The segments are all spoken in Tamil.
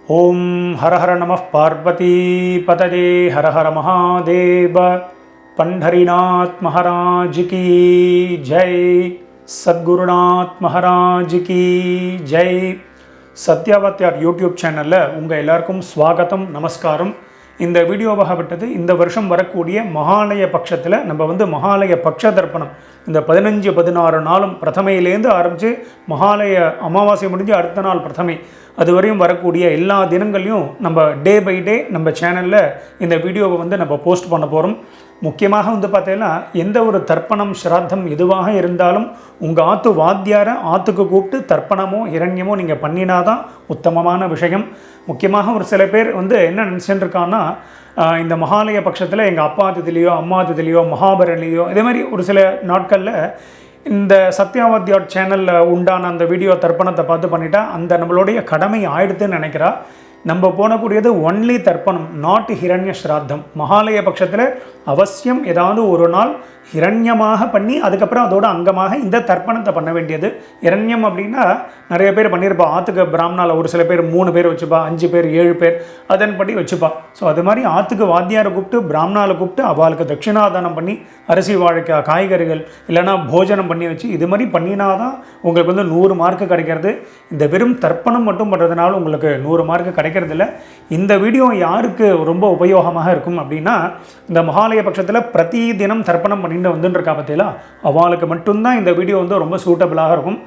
ओम हर हर नमः पार्वती पतये हर हर महादेव। पंढरीनाथ महाराज की जय। सद्गुरुनाथ महाराज की जय। சத்யாவத்யார் யூடியூப் சேனலில் உங்கள் எல்லாருக்கும் ஸ்வாகத்தம் நமஸ்காரம். இந்த வீடியோவாகப்பட்டது இந்த வருஷம் வரக்கூடிய மகாலய பட்சத்தில் நம்ம மகாலய பட்ச தர்ப்பணம் இந்த 15-16 நாளும் பிரதமையிலேருந்து ஆரம்பித்து மகாலய அமாவாசை முடிஞ்சு அடுத்த நாள் பிரதமை அதுவரையும் வரக்கூடிய எல்லா தினங்களையும் நம்ம டே பை டே நம்ம சேனலில் இந்த வீடியோவை நம்ம போஸ்ட் பண்ண போகிறோம். முக்கியமாக பார்த்தீங்கன்னா எந்த ஒரு தர்ப்பணம் ஸ்ராத்தம் எதுவாக இருந்தாலும் உங்கள் ஆற்று வாத்தியாரை ஆற்றுக்கு கூப்பிட்டு தர்ப்பணமோ இரண்யமோ நீங்கள் பண்ணினாதான் உத்தமமான விஷயம். முக்கியமாக ஒரு சில பேர் என்ன நினச்சிட்டு இருக்கான்னா, இந்த மகாலய பட்சத்தில் எங்கள் அப்பா திதிலையோ அம்மா திதிலையோ மகாபரணிலையோ இதே மாதிரி ஒரு சில நாட்களில் இந்த சத்யாவத்யார் சேனலில் உண்டான அந்த வீடியோ தர்ப்பணத்தை பார்த்து பண்ணிட்டா அந்த நம்மளுடைய கடமை ஆயிடுதுன்னு நினைக்கிறா. நம்ம போனக்கூடியது ஒன்லி தர்ப்பணம், நாட் ஹிரண்ய ஸ்ராத்தம். மகாலய பட்சத்தில் அவசியம் ஏதாவது ஒரு நாள் ஹிரண்யமாக பண்ணி அதுக்கப்புறம் அதோட அங்கமாக இந்த தர்ப்பணத்தை பண்ண வேண்டியது. இரண்யம் அப்படின்னா நிறைய பேர் பண்ணியிருப்பா. ஆற்றுக்கு பிராமணாவில் ஒரு சில பேர் 3 பேர் வச்சுப்பா, 5 பேர் 7 பேர் அதன்படி வச்சுப்பா. ஸோ அது மாதிரி ஆற்றுக்கு வாத்தியாரை கூப்பிட்டு பிராமணாவில் கூப்பிட்டு அவளுக்கு தட்சிணாதானம் பண்ணி அரிசி வாழைக்காய் காய்கறிகள் இல்லைனா போஜனம் பண்ணி வச்சு இது மாதிரி பண்ணினாதான் உங்களுக்கு 100 மார்க்கு கிடைக்கிறது. இந்த வெறும் தர்ப்பணம் மட்டும் பண்ணுறதுனால உங்களுக்கு 100 மார்க்கு கிடைக்கிறதில்ல. இந்த வீடியோ யாருக்கு ரொம்ப உபயோகமாக இருக்கும் அப்படின்னா, இந்த மகாலய பட்சத்தில் பிரதி தினம் தர்ப்பணம் பண்ணிட்டு வந்துருக்கா பார்த்தீங்களா, அவளுக்கு மட்டும்தான் இந்த வீடியோ ரொம்ப சூட்டபிளாக இருக்கும்.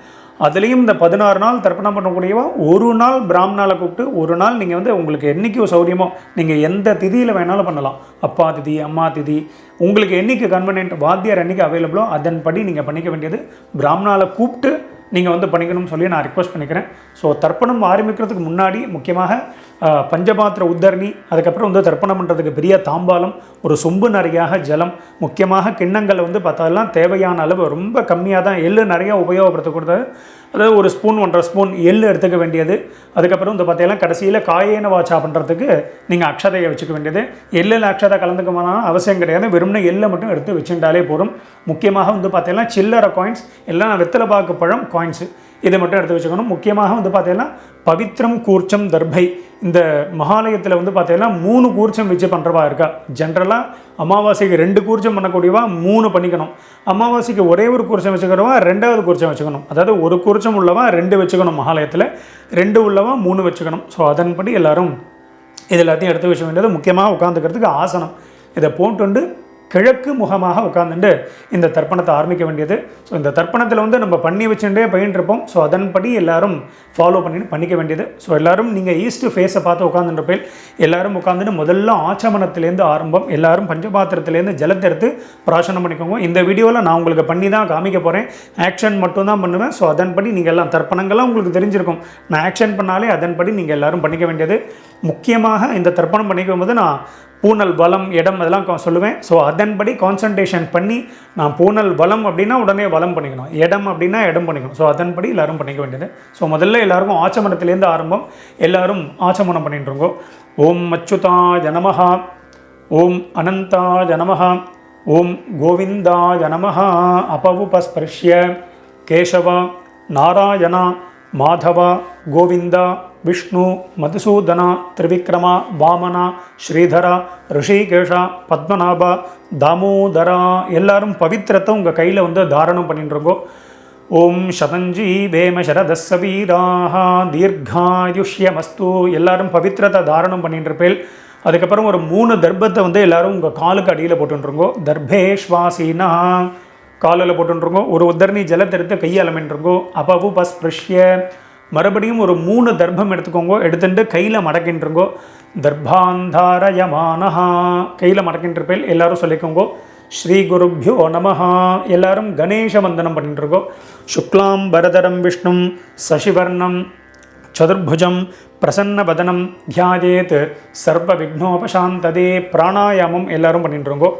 அதுலேயும் இந்த 16 நாள் தர்ப்பணம் பண்ணக்கூடியவா ஒரு நாள் பிராமணால கூப்பிட்டு ஒரு நாள் நீங்கள் உங்களுக்கு என்றைக்கு சௌரியமோ நீங்கள் எந்த திதியில் வேணாலும் பண்ணலாம். அப்பா திதி அம்மா திதி உங்களுக்கு என்றைக்கு கன்வீனியன்ட் வாத்தியார் என்றைக்கு அவைலபிளோ அதன்படி நீங்கள் பண்ணிக்க வேண்டியது. பிராமணால கூப்பிட்டு நீங்கள் பண்ணிக்கணும்னு சொல்லி நான் ரிக்வெஸ்ட் பண்ணிக்கிறேன். ஸோ தர்ப்பணம் ஆரம்பிக்கிறதுக்கு முன்னாடி முக்கியமாக பஞ்சபாத்திர உத்தரணி, அதுக்கப்புறம் தர்ப்பணம் பண்ணுறதுக்கு பெரிய தாம்பாலம், ஒரு சொம்பு நிறையாக ஜலம், முக்கியமாக கிண்ணங்கள் பார்த்தாலாம் தேவையான அளவு ரொம்ப கம்மியாக தான், எள்ளு நிறையா உபயோகப்படுத்தக்கூடாது. அதாவது ஒரு ஸ்பூன் 1.5 ஸ்பூன் எள்ளு எடுத்துக்க வேண்டியது. அதுக்கப்புறம் பார்த்தீங்கன்னா கடைசியில் காயேன வாச்சா பண்ணுறதுக்கு நீங்கள் அக்ஷதையை வச்சுக்க வேண்டியது. எள்ளில் அக்ஷதை கலந்துக்கமான அவசியம் கிடையாது, வெறும்னா எள்ளை மட்டும் எடுத்து வச்சுட்டாலே போதும். முக்கியமாக பார்த்தீங்கன்னா சில்லறை காயின்ஸ் எல்லாம் வெத்தலை பாக்கு பழம் காயின்ஸு இதை மட்டும் எடுத்து வச்சுக்கணும். முக்கியமாக பார்த்தீங்கன்னா பவித்ரம் கூர்ச்சம் தர்பை. இந்த மகாலயத்தில் பார்த்தீங்கன்னா 3 கூர்ச்சம் வச்சு பண்ணுறவா இருக்கா. ஜென்ரலாக அமாவாசைக்கு 2 கூர்ச்சம் பண்ணக்கூடியவா 3 பண்ணிக்கணும். அமாவாசைக்கு ஒரே ஒரு கூர்ச்சம் வச்சுக்கிறவா 2வது கூர்ச்சம் வச்சுக்கணும். அதாவது ஒரு கூர்ச்சம் உள்ளவா 2 வச்சுக்கணும், மகாலயத்தில் 2 உள்ளவா 3 வச்சுக்கணும். ஸோ அதன்படி எல்லோரும் இது எல்லாத்தையும் எடுத்து வச்ச வேண்டியது. முக்கியமாக உட்காந்துக்கிறதுக்கு ஆசனம் இதை போட்டு கிழக்கு முகமாக உட்காந்துட்டு இந்த தர்ப்பணத்தை ஆரம்பிக்க வேண்டியது. ஸோ இந்த தர்ப்பணத்தில் நம்ம பண்ணி வச்சுட்டே பயின்றிருப்போம். ஸோ அதன்படி எல்லோரும் ஃபாலோ பண்ணிக்க வேண்டியது. ஸோ எல்லோரும் நீங்கள் ஈஸ்ட் ஃபேஸை பார்த்து உட்காந்துருப்பேன். எல்லோரும் உட்காந்துட்டு முதல்ல ஆச்சமனத்திலேருந்து ஆரம்பம். எல்லோரும் பஞ்சபாத்திரத்துலேருந்து ஜலத்தை எடுத்து பிராசனம் பண்ணிக்கோங்க. இந்த வீடியோவில் நான் உங்களுக்கு பண்ணி தான் காமிக்க போகிறேன், ஆக்ஷன் மட்டும் தான் பண்ணுவேன். ஸோ அதன்படி நீங்கள் எல்லாம் தர்ப்பணங்கள்லாம் உங்களுக்கு தெரிஞ்சிருக்கும். நான் ஆக்ஷன் பண்ணாலே அதன்படி நீங்கள் எல்லோரும் பண்ணிக்க வேண்டியது. முக்கியமாக இந்த தர்ப்பணம் பண்ணிக்கும் போது நான் பூனல் பலம் இடம் அதெல்லாம் சொல்லுவேன். ஸோ அதன்படி கான்சன்ட்ரேஷன் பண்ணி நான் பூனல் பலம் அப்படின்னா உடனே பலம் பண்ணிக்கணும், இடம் அப்படின்னா இடம் பண்ணிக்கணும். ஸோ அதன்படி எல்லோரும் பண்ணிக்க வேண்டியது. ஸோ முதல்ல எல்லாருக்கும் ஆச்சமனத்திலேருந்து ஆரம்பம். எல்லோரும் ஆச்சமனம் பண்ணிட்டுருங்கோ. ஓம் அச்சுதாய நமஹ, ஓம் அனந்தாய நமஹ, ஓம் கோவிந்தாய நமஹ. அபவுபஸ்பர்ஷ்ய கேசவ நாராயண மாதவ கோவிந்தா விஷ்ணு மதுசூதன திரிவிக்ரமா வாமனா ஸ்ரீதரா ரிஷிகேஷா பத்மநாபா தாமோதரா. எல்லாரும் பவித்திரத்தை உங்கள் கையில் தாரணம் பண்ணிட்டுருங்கோ. ஓம் சதஞ்சி வேம சரதஸ்ஸ வீராஹ தீர்காயுஷ்யமஸ்து. எல்லாரும் பவித்திரத்தை தாரணம் பண்ணிட்டுருப்பேன். அதுக்கப்புறம் ஒரு 3 தர்ப்பத்தை எல்லாரும் உங்கள் காலுக்கு அடியில் போட்டுருங்கோ. தர்பேஷ்வாசீனா காலில் போட்டுருங்கோ. ஒரு உத்தரணி ஜலத்தை எடுத்து கையால் அமைன்றிருங்கோ. அப்பவு பஸ்பிருஷ்ய மறுபடியும் ஒரு 3 தர்ப்பம் எடுத்துக்கோங்க. எடுத்துட்டு கையில் மடக்கின்றிருங்கோ. தர்பாந்தாரயமானஹா கையில் மடக்கின்றிருப்பேன். எல்லாரும் சொல்லிக்கோங்கோ. ஸ்ரீ குருப்யோ நமஹா. எல்லாரும் கணேச வந்தனம் பண்ணிட்டுருக்கோம். சுக்லாம் பரதரம் விஷ்ணும் சசிவர்ணம் சதுர்புஜம் பிரசன்னவதனம் தியாயேத் சர்வ விக்னோபசாந்ததே. பிராணாயாமம் எல்லாரும் பண்ணிட்டுருங்கோ.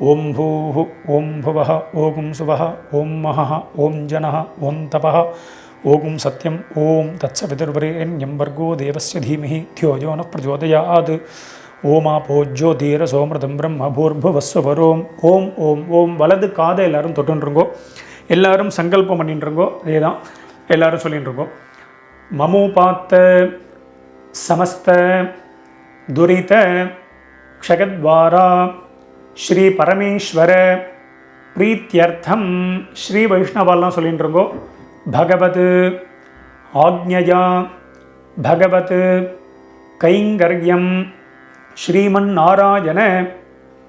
ஓம் பூஹு ஓம் புவஹ ஓம் சுவஹ ஓம் மஹ ஓம் ஜனஹ ஓம் தபஹ ஓம் சத்யம் ஓம் தத்சவிதுர்வரேண்யம் வர்கோ தேவஸ்ய தீமஹி தியோ யோ ந பிரச்சோதயாத். ஓமாபோ ஜோதிரசோமிருதம் பிரம்ம பூர்புவஸ்வரோம். ஓம் ஓம் ஓம். வலது காதை எல்லாரும் தொட்டுருங்கோ. எல்லாரும் சங்கல்பம் பண்ணிட்டுருங்கோ. அதே தான் எல்லாரும் சொல்லிட்டுருங்கோ. மமோபாத்த समस्त दुरित क्षगद्वारा श्री परमेश्वर प्रीत्यर्थम श्री वैष्णवाल सोल्लिंट्रुंगो भगवत आज्ञया भगवत कैंगर्यम श्रीमन्नारायण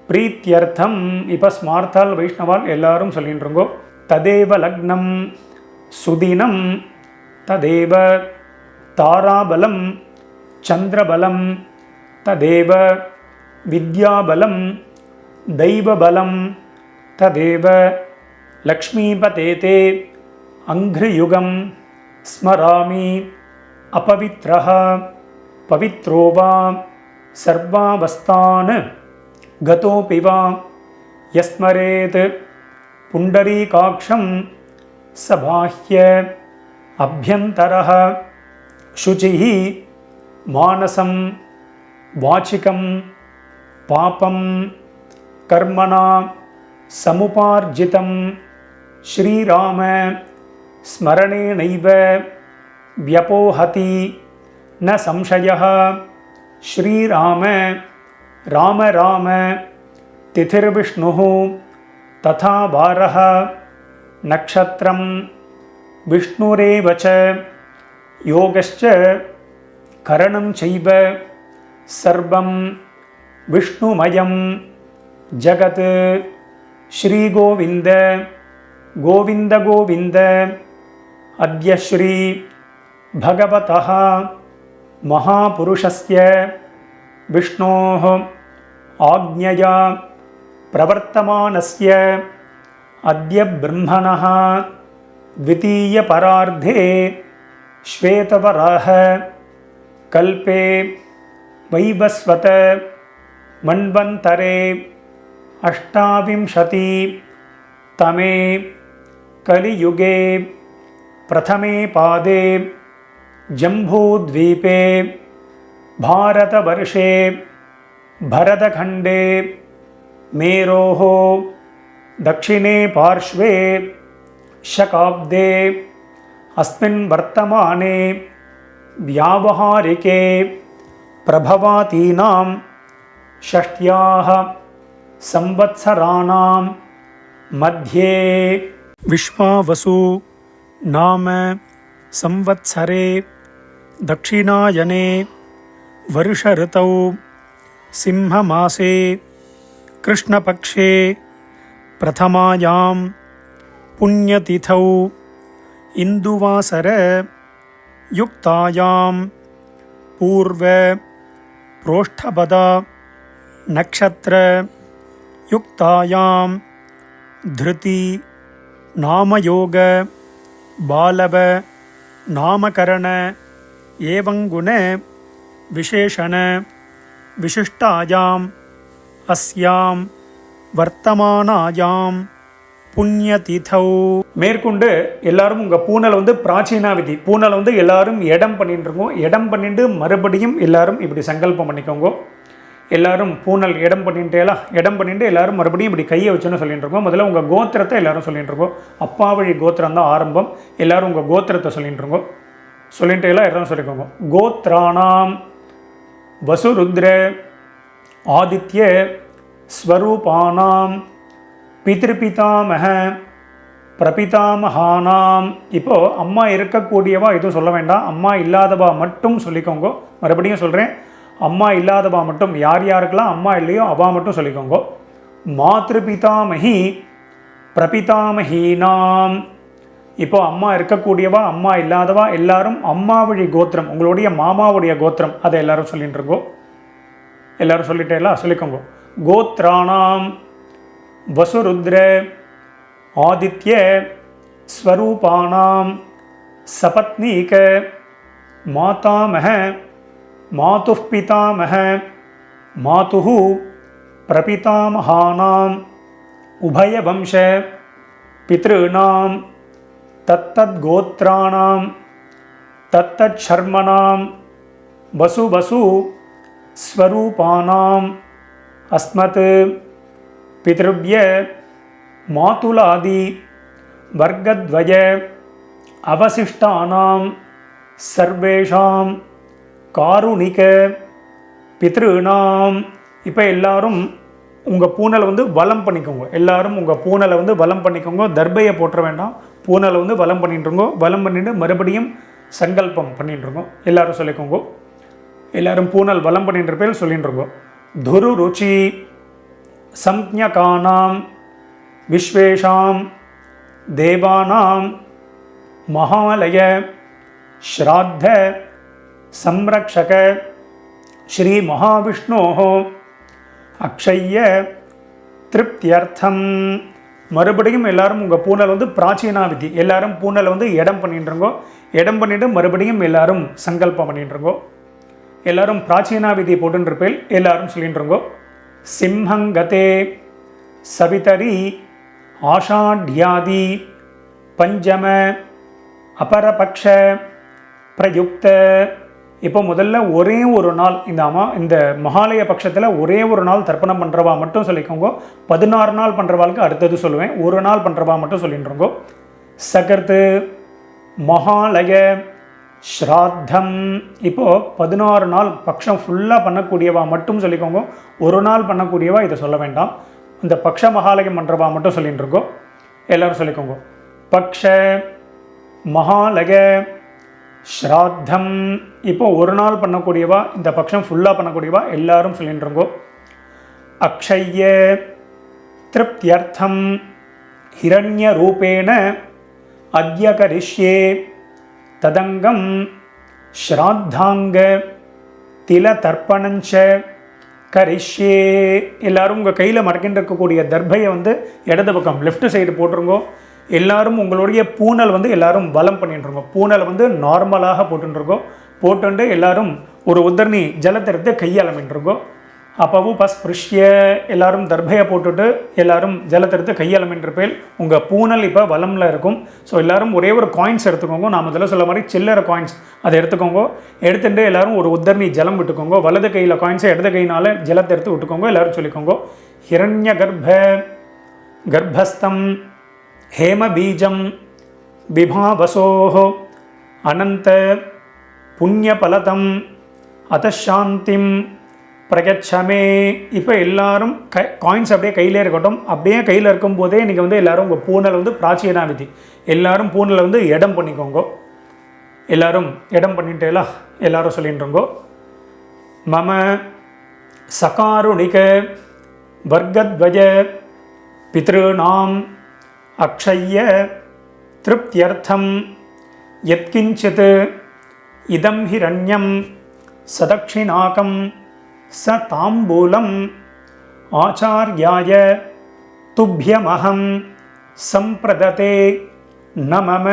प्रीत्यर्थम इप स्मार्ताल वैष्णवाल एल्लारुम सोल्लिंट्रुंगो तदेव लग्नम सुदिनम तदेव ताराबलम चंद्रबलम तदेव विद्याबलम दैवबलम तदेव लक्ष्मीपतेते अंघ्रियुगम स्मरामि अपवित्रः पवित्रो वा सर्वावस्थान् गतोऽपि वा यस्मरेत् पुण्डरीकाक्षं स बाह्य अभ्यन्तरः शुचिः मानसं वाचिकं पापं कर्मणा समुपार्जितं श्रीराम स्मरणेनैव व्यपोहति न संशयः श्रीराम राम राम तिथिर्विष्णुः तथा वारः नक्षत्रं विष्णुरेव च योगश्च करणं चैव सर्वं विष्णुमयं जगत् श्रीगोविन्द गोविन्द गोविन्द अद्य श्री भगवतः महापुरुषस्य विष्णोः आज्ञया प्रवर्तमानस्य अद्य ब्रह्मणः द्वितीयपरार्धे श्वेतवराह कल्पे वैवस्वत मन्वन्तरे अष्टाविंशति तमे कलियुगे प्रथमे पादे जम्बूद्वीपे भारतवर्षे भरतखण्डे मेरोः दक्षिणे पार्श्वे शकाब्दे अस्मिन् वर्तमाने व्यावहारिके प्रभवातीनां षष्ट्याः संवत्सराणां मध्ये विश्वावसु नाम संवत्सरे दक्षिणायने वर्षऋतौ सिंहमासे कृष्णपक्षे प्रथमायां पुण्यतिथौ इन्दुवासर युक्तायां पूर्व प्रोष्ठपद नक्षत्र युक्तायां धृति नामयोग बालव नामकरण एवं गुण विशेषण विशिष्टायां अस्यां वर्तमानायां புண்ணியதிதௌ. மேற்கொண்டு எல்லாரும் உங்கள் பூனலை பிராச்சீனா விதி பூனலை எல்லாரும் இடம் பண்ணிட்டு இருக்கோம். இடம் பண்ணிட்டு மறுபடியும் எல்லாரும் இப்படி சங்கல்பம் பண்ணிக்கோங்க. எல்லாரும் பூனல் இடம் பண்ணிட்டு எல்லாரும் மறுபடியும் இப்படி கையை வச்சுன்னு சொல்லிட்டு இருக்கோம். முதல்ல உங்கள் கோத்திரத்தை எல்லாரும் சொல்லிட்டு இருக்கோம். அப்பா வழி கோத்திரம் தான் ஆரம்பம். எல்லாரும் உங்கள் கோத்திரத்தை சொல்லிட்டு இருக்கோம். சொல்லிட்டு எல்லாரும் சொல்லிக்கோங்க. கோத்ராணாம் வசுருத்ர ஆதித்ய ஸ்வரூபானாம் பித்ருபிதாமக பிரபிதாமகானாம். இப்போது அம்மா இருக்கக்கூடியவா எதுவும் சொல்ல வேண்டாம். அம்மா இல்லாதவா மட்டும் சொல்லிக்கோங்க. மறுபடியும் சொல்கிறேன், அம்மா இல்லாதவா மட்டும், யார் யாருக்கெல்லாம் அம்மா இல்லையோ அவா மட்டும் சொல்லிக்கோங்க. மாத்ருபிதாமகி பிரபிதாமகீனாம். இப்போது அம்மா இருக்கக்கூடியவா அம்மா இல்லாதவா எல்லாரும் அம்மா வழி கோத்திரம், உங்களுடைய மாமாவுடைய கோத்திரம், அதை எல்லாரும் சொல்லிட்டு இருக்கோ. எல்லாரும் சொல்லிட்டேலாம் சொல்லிக்கோங்க. கோத்ராணாம் வசுருத்ர ஆதித்ய ஸ்வரூபானாம் சபத்னீக மாதாமக மாதுः பிதாமக மாதுः பிரபிதாமகானாம் உபயவம்ச பித்ருணாம் தத்தத்கோத்ராணாம் தத்தச்சர்மணாம் வசு வசு ஸ்வரூபானாம் அஸ்மத் பித்ருப்ய மாதுலாதி வர்க்கத்வய அவசிஷ்டானாம் சர்வேஷாம் காருணிக பித்ருணாம். இப்போ எல்லாரும் உங்கள் பூனலை வந்து வலம் பண்ணிக்கோங்க. எல்லாரும் உங்கள் பூனலை வந்து வலம் பண்ணிக்கோங்க. தர்பையை போட்டுற வேண்டாம். பூனலை வந்து வலம் பண்ணிட்டுருங்கோ. வலம் பண்ணிட்டு மறுபடியும் சங்கல்பம் பண்ணிட்டுருங்கோ. எல்லாரும் சொல்லிக்கோங்க. எல்லாரும் பூனல் வலம் பண்ணின்ற பேர் சொல்லிட்டுருங்கோ. துரு ருச்சி சம்ஞகானாம் விஸ்வேஷாம் தேவானாம் மகாலய ஸ்ராத்த சம்ரக்ஷக ஸ்ரீ மகாவிஷ்ணோஹோ அக்ஷய்ய திருப்தியர்த்தம். மறுபடியும் எல்லாரும் உங்கள் பூனல் வந்து பிராச்சீனா விதி. எல்லாரும் பூனலை வந்து இடம் பண்ணிட்டுருங்கோ. இடம் பண்ணிவிட்டு மறுபடியும் எல்லாரும் சங்கல்பம் பண்ணிட்டுருங்கோ. எல்லாரும் பிராச்சீனா விதி போட்டுருப்பேல் எல்லாரும் சொல்லிட்டுருங்கோ. சிம்ஹங்கதே சவிதரி ஆஷாட்யாதி பஞ்சம அபரபக்ஷ பிரயுக்த. இப்போ முதல்ல ஒரே ஒரு நாள் இந்த மகாலய பட்சத்தில் ஒரே ஒரு நாள் தர்ப்பணம் பண்ணுறவா மட்டும் சொல்லிக்கோங்க. 16 நாள் பண்ணுறவாளுக்கு அடுத்தது சொல்லுவேன். ஒரு நாள் பண்ணுறவா மட்டும் சொல்லிட்டுருங்கோ. சகர்த்து மகாலய ஸ்ராத்தம். இப்போது 16 நாள் பட்சம் ஃபுல்லாக பண்ணக்கூடியவா மட்டும் சொல்லிக்கோங்க. ஒரு நாள் பண்ணக்கூடியவா இதை சொல்ல வேண்டாம். இந்த பக்ஷ மகாலயம் பண்ணுறவா மட்டும் சொல்லிட்டுருக்கோம். எல்லோரும் சொல்லிக்கோங்க. பக்ஷ மகாலய ஸ்ராத்தம். இப்போ ஒரு நாள் பண்ணக்கூடியவா, இந்த பட்சம் ஃபுல்லாக பண்ணக்கூடியவா எல்லாரும் சொல்லிட்டுருங்கோ. அக்ஷய்ய திருப்தியர்த்தம் ஹிரண்ய ரூபேண அத்ய கரிஷ்யே ததங்கம் ஸ்ராத்தாங்க தில தர்ப்பணஞ்ச கரிஷ்யே. எல்லாரும் உங்கள் கையில் மடக்கின்னு இருக்கக்கூடிய தர்பையை வந்து இடது பக்கம் லெஃப்ட் சைடு போட்டுருங்கோ. எல்லாரும் உங்களுடைய பூனல் வந்து எல்லாரும் வலம் பண்ணிட்டுருங்கோ. பூனலை வந்து நார்மலாக போட்டுருக்கோ. போட்டுண்டு எல்லாரும் ஒரு உத்தரணி ஜலத்தை எடுத்து கையாளமின்றிருக்கோ. அப்பவும் பஸ்பிருஷ்ய எல்லாரும் தர்பையை போட்டுட்டு எல்லாரும் ஜலத்தை எடுத்து கையாளமின்றிருப்பேல் உங்கள் பூனல் இப்போ வலமில் இருக்கும். ஸோ எல்லாரும் ஒரே ஒரு காயின்ஸ் எடுத்துக்கோங்க. நான் முதல்ல சொல்ல மாதிரி சில்லறை காயின்ஸ் அதை எடுத்துக்கோங்க. எடுத்துட்டு எல்லாரும் ஒரு உத்தரணி ஜலம் விட்டுக்கோங்க. வலது கையில் காயின்ஸை இடது கையினால் ஜலத்தை எடுத்து விட்டுக்கோங்க. எல்லாரும் சொல்லிக்கோங்க. ஹிரண்ய கர்ப்பஸ்தம் ஹேமபீஜம் விபாவசோஹ அனந்த புண்ணியபலதம் அதசாந்திம் பிரகச்சமே. இப்போ எல்லாரும் காயின்ஸ் அப்படியே கையிலே இருக்கட்டும். அப்படியே கையில் இருக்கும்போதே நீங்கள் வந்து எல்லோரும் உங்கள் பூனல் வந்து பிராச்சீனா விதி. எல்லாரும் பூனலை வந்து இடம் பண்ணிக்கோங்க. எல்லாரும் இடம் பண்ணிட்டேலா எல்லாரும் சொல்லிட்டுருங்கோ. மம சகாருணிக வர்க்கத்வய பித்ருணாம் அக்ஷய்ய திருப்தியர்த்தம் யத்கிஞ்சித் இதம் ஹிரண்யம் சதக்ஷிணாகம் ச தாம்பூலம் ஆச்சார்யாய துப்யமஹம் சம்பிரததே நமம.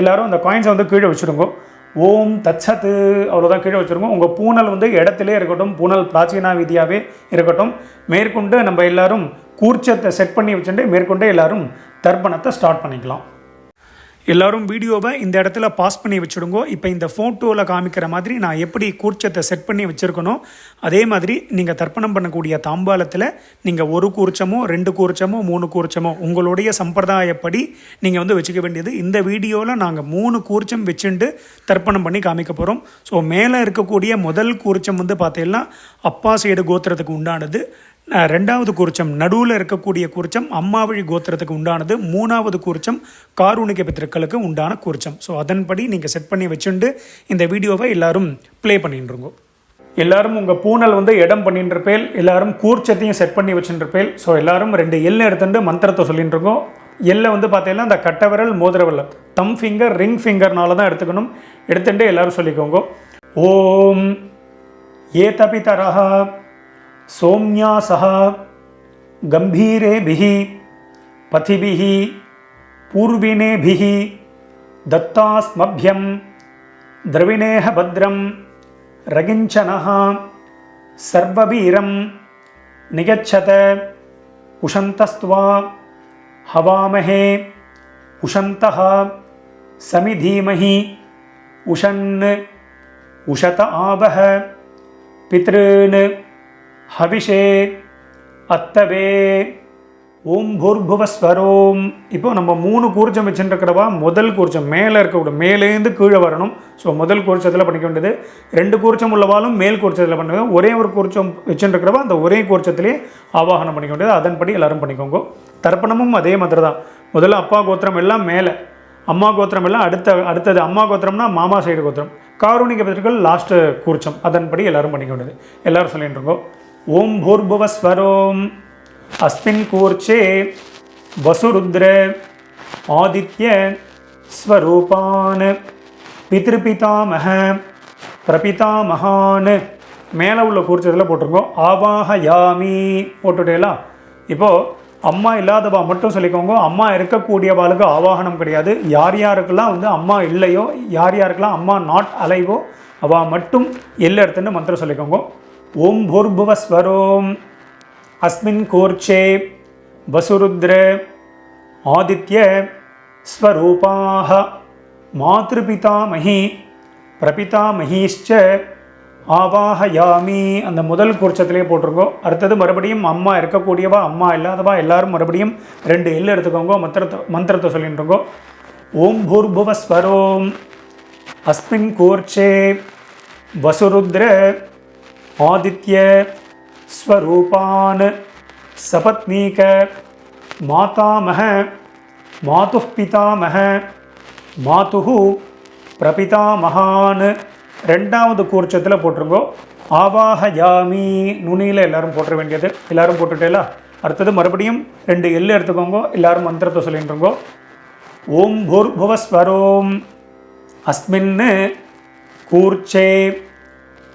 எல்லாரும் அந்த காயின்ஸை வந்து கீழே வச்சுருங்க. ஓம் தத்சத்து அவ்வளோதான் கீழே வச்சுருங்க. உங்கள் பூனல் வந்து இடத்துல இருக்கட்டும். பூனல் பிராச்சீனா விதியாகவே இருக்கட்டும். மேற்கொண்டு நம்ம எல்லாரும் கூர்ச்சத்தை செட் பண்ணி வச்சுட்டு மேற்கொண்டு எல்லாரும் தர்ப்பணத்தை ஸ்டார்ட் பண்ணிக்கலாம். எல்லோரும் வீடியோவை இந்த இடத்துல பாஸ் பண்ணி வச்சுடுங்கோ. இப்போ இந்த ஃபோட்டோவில் காமிக்கிற மாதிரி நான் எப்படி கூர்ச்சத்தை செட் பண்ணி வச்சுருக்கணும் அதே மாதிரி நீங்கள் தர்ப்பணம் பண்ணக்கூடிய தாம்பாலத்தில் நீங்கள் 1 கூர்ச்சமோ 2 கூர்ச்சமோ 3 கூர்ச்சமோ உங்களுடைய சம்பிரதாயப்படி நீங்கள் வந்து வச்சுக்க வேண்டியது. இந்த வீடியோவில் நாங்கள் 3 கூர்ச்சம் வச்சுட்டு தர்ப்பணம் பண்ணி காமிக்க போகிறோம். ஸோ மேலே இருக்கக்கூடிய முதல் கூர்ச்சம் வந்து பார்த்தீங்கன்னா அப்பா சைடு கோத்திரத்துக்கு உண்டானது. 2வது கூர்ச்சம் நடுவில் இருக்கக்கூடிய கூர்ச்சம் அம்மாவழி கோத்திரத்துக்கு உண்டானது. 3வது கூர்ச்சம் காருணிக பித்திருக்களுக்கு உண்டான கூர்ச்சம். ஸோ அதன்படி நீங்கள் செட் பண்ணி வச்சுட்டு இந்த வீடியோவை எல்லாரும் ப்ளே பண்ணிட்டுருங்கோ. எல்லாரும் உங்கள் பூனல் வந்து இடம் பண்ணிட்டுருப்பேல். எல்லாரும் கூர்ச்சத்தையும் செட் பண்ணி வச்சுட்டுருப்பேல். ஸோ எல்லாரும் 2 எல் எடுத்துட்டு மந்திரத்தை சொல்லிட்டுருக்கோம். எல்லை வந்து பார்த்தீங்கன்னா இந்த கட்டை விரல் மோதிர விரல் தம் ஃபிங்கர் ரிங் ஃபிங்கர்னால தான் எடுத்துக்கணும். எடுத்துட்டு எல்லாரும் சொல்லிக்கோங்க. ஓம் ஏதபிதரஹ சோம்யாசஹ கம்பீரேபிஹ பதிபிஹ பூர்வினேபிஹ தத்தாஸ்மப்யம் திரவிணேஹ பத்ரம் ரகிஞ்சனஹ சர்வவீரம் நிகச்சத உஷந்தஸ்த்வா ஹவாமஹே உஷந்தஹ சமிதீமஹி உஷன் உஷத ஆவஹ பித்ருன் ஹவிஷே அத்தவே. ஓம் பூர்புவஸ்வரோம். இப்போ நம்ம 3 கூர்ச்சம் வச்சுருக்கிறவா முதல் கூர்ச்சம் மேலே இருக்கக்கூடிய மேலேருந்து கீழே வரணும். ஸோ முதல் கூர்ச்சத்தில் பண்ணிக்க வேண்டியது. 2 கூர்ச்சம் உள்ளவாலும் மேல் கூர்ச்சத்தில் பண்ண ஒரே ஒரு கூர்ச்சம் வச்சுருக்கிறவா அந்த ஒரே கூர்ச்சத்திலே ஆவாகனம் பண்ணிக்க வேண்டியது. அதன்படி எல்லோரும் பண்ணிக்கோங்க. தர்ப்பணமும் அதே மாதிரி தான். முதல்ல அப்பா கோத்திரம் எல்லாம் மேலே, அம்மா கோத்திரம் எல்லாம் அடுத்தது. அம்மா கோத்திரம்னா மாமா சைடு கோத்திரம். காரூணிக பிதர்கள் லாஸ்ட்டு கூர்ச்சம். அதன்படி எல்லோரும் பண்ணிக்க வேண்டியது. எல்லோரும் சொல்லிட்டு இருக்கோம். ஓம் பூர்புவஸ்வரோம். अस्मिन् कूर्चे वसुरुद्र आदित्य स्वरूपान् पितृपितामह प्रपितामहान् மேலே உள்ள கூர்ச்சத்தில் போட்டிருக்கோம். ஆவாஹயாமி போட்டுட்டேலா. இப்போது அம்மா இல்லாதவா மட்டும் சொல்லிக்கோங்க. அம்மா இருக்கக்கூடியவாளுக்கு ஆவாகனம் கிடையாது. யார் யாருக்கெல்லாம் வந்து அம்மா இல்லையோ, யார் யாருக்கெல்லாம் அம்மா நாட் அலைவோ அவள் மட்டும் எல்லை எடுத்துன்னு மந்திரம் சொல்லிக்கோங்க. ஓம் பூர்புவஸ்வரோம். अस्मिन् कूर्चे वसुरुद्र आदित्य स्वरूपाः मातृपितामही प्रपितामहीश्च ஆவாஹயாமி. அந்த முதல் கூர்ச்சத்திலே போட்டிருக்கோ. அடுத்தது மறுபடியும் அம்மா இருக்கக்கூடியவா அம்மா இல்லாதவா எல்லாரும் மறுபடியும் 2 எல் எடுத்துக்கோங்க. மந்திரத்தை சொல்லிட்டு இருக்கோம். ஓம் பூர்புவஸ்வரோம். அஸ்மின் கூர்ச்சே வசுருத்ர ஆதித்ய ஸ்வரூபான் சபத்னீக மாதாமஹ மாதுः பிதாமஹ மாதுः பிரபிதாமஹான். 2வது கூர்ச்சத்தில் போட்டிருங்கோ. ஆவாஹயாமி நுனியில் எல்லாரும் போட்டுற வேண்டியது. எல்லாரும் போட்டுட்டேலா. அடுத்தது மறுபடியும் 2 எல் எடுத்துக்கோங்க. எல்லாரும் மந்திரத்தை சொல்லிட்டுருங்கோ. ஓம் பூர்புவஸ்வரோம். அஸ்மின் கூர்ச்சே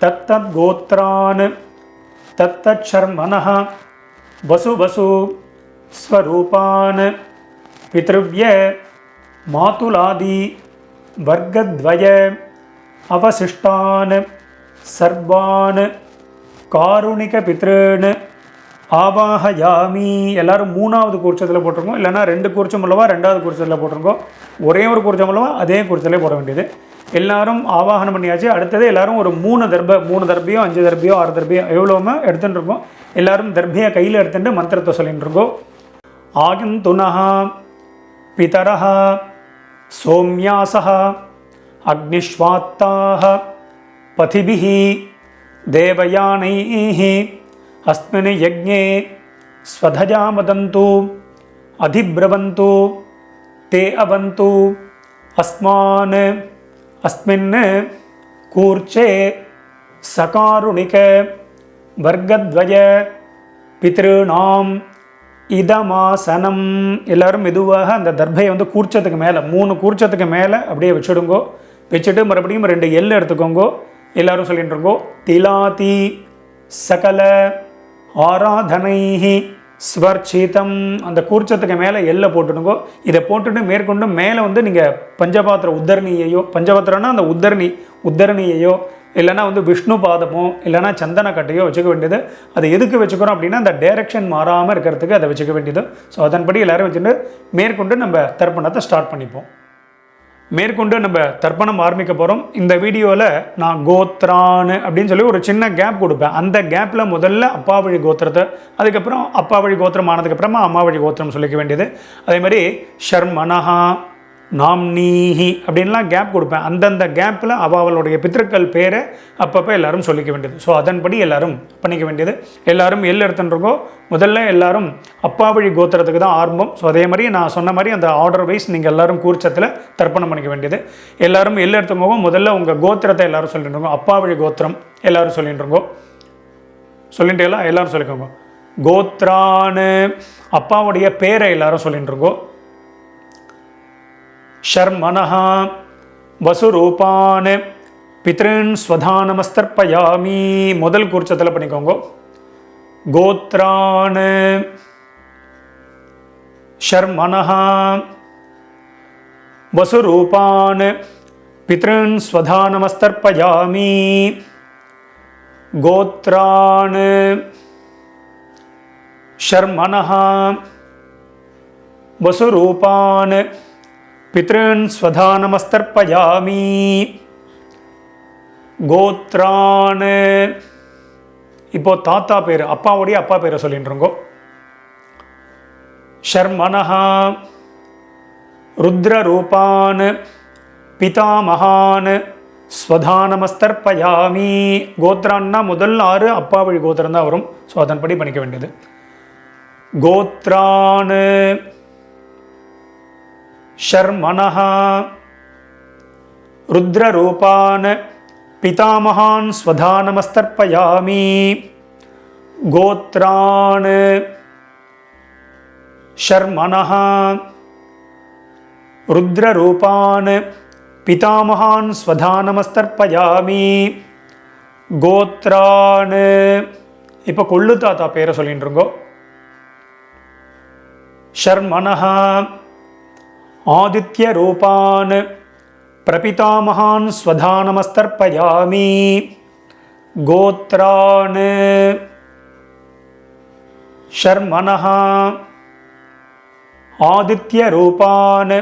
தத்தத் கோத்ரான் தத்தர்மனः வசு வசு ஸ்வரூபான் பித்ருவ்ய மாதுலாதி வர்க்கத்வய அவசிஷ்டான் சர்வான் காருணிக பித்ருன் ஆவாஹயாமி. எல்லாரும் 3வது கூர்ச்சத்தில் போட்டிருக்கோம். இல்லைனா 2 கூர்ச்சம் உள்ளவா 2வது கூர்ச்சத்தில் போட்டிருக்கோம். ஒரே ஒரு கூர்ச்சம் உள்ளவா அதே கூர்ச்சத்திலே போட வேண்டியது. எல்லாரும் ஆவாகனம் பண்ணியாச்சு. அடுத்தது எல்லாரும் ஒரு 3 தர்பியோ 5 தர்பியோ 6 தர்பியோ எவ்வளோமே எடுத்துகிட்டு இருக்கோம். எல்லாரும் தர்பியை கையில் எடுத்துட்டு மந்திரத்தை சொல்லிட்டு இருக்கோம். ஆகந்துனஹ பிதரஹ சோம்யாசஹ அக்னிஷ்வாத்தாஹ பதிபிஹி தேவயானைஹி அஸ்மின் யஜ்ஞே ஸ்வதஜாமதந்து அதிப்ரவந்து தே அவந்து அஸ்மான் अस्मिन् कूर्चे सकारुणिक वर्गद्वय पितॄणाम இதமாசனம். எல்லாரும் மெதுவாக அந்த தர்பையை வந்து கூர்ச்சத்துக்கு மேலே 3 கூர்ச்சத்துக்கு மேலே அப்படியே வச்சுடுங்கோ. வச்சுட்டு மறுபடியும் 2 எல் எடுத்துக்கோங்கோ. எல்லாரும் சொல்லிட்டு இருக்கோம். திலாதி சகல ஆராதனைஹி ஸ்வர்ச்சிதம். அந்த கூர்ச்சத்துக்கு மேலே எல்லை போட்டுடுங்கோ. இதை போட்டுட்டு மேற்கொண்டு மேலே வந்து நீங்கள் பஞ்சபாத்திர உத்தரணியையோ, பஞ்சபாத்திரம்னா அந்த உத்தரணியையோ இல்லைனா வந்து விஷ்ணு பாதமோ இல்லைனா சந்தன கட்டையோ வச்சுக்க வேண்டியது. அதை எதுக்கு வச்சுக்கிறோம் அப்படின்னா அந்த டைரெக்ஷன் மாறாமல் இருக்கிறதுக்கு அதை வச்சுக்க வேண்டியது. ஸோ அதன்படி எல்லோரும் வச்சுட்டு மேற்கொண்டு நம்ம தர்ப்பணத்தை ஸ்டார்ட் பண்ணிப்போம். மேற்கொண்டு நம்ம தர்ப்பணம் ஆரம்பிக்க போகிறோம். இந்த வீடியோவில் நான் கோத்ரான் அப்படின்னு சொல்லி ஒரு சின்ன கேப் கொடுப்பேன். அந்த கேப்பில் முதல்ல அப்பா வழி கோத்திரத்தை, அதுக்கப்புறம் அப்பா வழி கோத்திரம் ஆனதுக்கப்புறமா அம்மா வழி கோத்திரம் சொல்லிக்க வேண்டியது. அதே மாதிரி ஷர்மனஹா நாம்னீஹி அப்படின்லாம் கேப் கொடுப்பேன். அந்தந்த கேப்பில் அவளுடைய பித்திருக்கள் பேரை அப்பப்போ எல்லாரும் சொல்லிக்க வேண்டியது. ஸோ அதன்படி எல்லாரும் பண்ணிக்க வேண்டியது. எல்லாரும் எல் எடுத்துட்டுருக்கோம். முதல்ல எல்லாரும் அப்பா வழி கோத்திரத்துக்கு தான் ஆரம்பம். ஸோ அதே மாதிரி நான் சொன்ன மாதிரி அந்த ஆர்டர் வைஸ் நீங்கள் எல்லாரும் கூர்ச்சத்தில் தர்ப்பணம் பண்ணிக்க வேண்டியது. எல்லாரும் எல் எடுத்துக்கோங்க. முதல்ல உங்கள் கோத்திரத்தை எல்லாரும் சொல்லிட்டு இருக்கோம். அப்பா வழி கோத்திரம் எல்லாரும் சொல்லிட்டு இருக்கோம். சொல்லிட்டு எல்லாரும் சொல்லிக்கோங்க. கோத்ரான்னு அப்பாவுடைய பேரை எல்லாரும் சொல்லிட்டு இருக்கோம். ஷர்மனஹ வசுரூபான் பித்ருன் ஸ்வதானமஸ்தர்ப்பயாமி. முதல் கூர்ச்சத்தில் பண்ணிக்கோங்க. கோத்ரான் ஷர்மனஹ வசுரூபான் பித்ருன் ஸ்வதானமஸ்தர்ப்பயாமி. கோத்ரான் ஷர்மனஹ வசுரூபான் பித்ருன் ஸ்வதானமஸ்தர்ப்பயாமி. கோத்ரான் இப்போ தாத்தா பேர், அப்பாவுடைய அப்பா பேரை சொல்லிட்டுருங்கோ. शर्मणः रुद्ररूपान् पितामहान् ஸ்வதானமஸ்தர்ப்பயாமி. கோத்ரான்னா முதல் 6 அப்பா வழி கோத்திரம் தான் வரும். ஸோ அதன்படி பண்ணிக்க வேண்டியது. கோத்ரான் ஷர்மணः ருத்ரரூபான் பிதாமகான் ஸ்வதானமஸ்தர்ப்பயாமி. கோத்ரான் ஷர்மணः ருத்ரரூபான் பிதாமகான் ஸ்வதானமஸ்தர்ப்பயாமி. கோத்ரான் இப்போ கொள்ளு தாத்தா பேரை சொல்லிட்டு இருக்கோம். ஷர்மணः ஆதித்ய ரூபான் பிரபிதாமகான் ஸ்வதானமஸ்தர்ப்பயாமி. கோத்ரான் ஷர்மணः ஆதித்ய ரூபான்